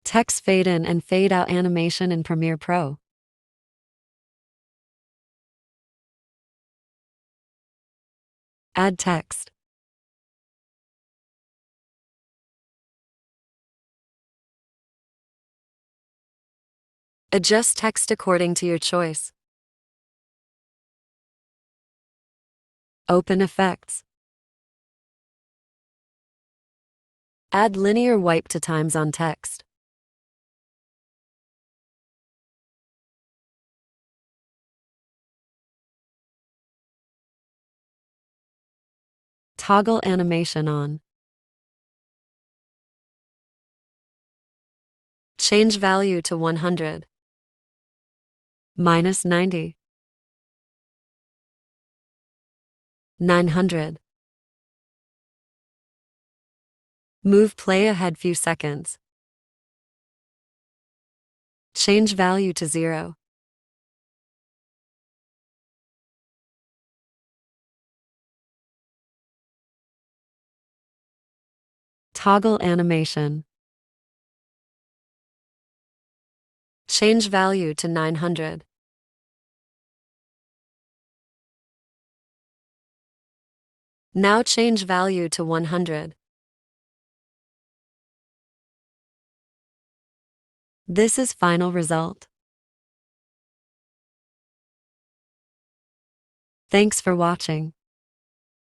Text fade in and fade out animation in Premiere Pro. Add text. Adjust text according to your choice. Open effects. Add linear wipe to times on text. Toggle animation on. Change value to 100. -90. 900. Move play ahead few seconds. Change value to 0. Toggle animation. Change value to 900. Now change value to 100. This is final result. Thanks for watching.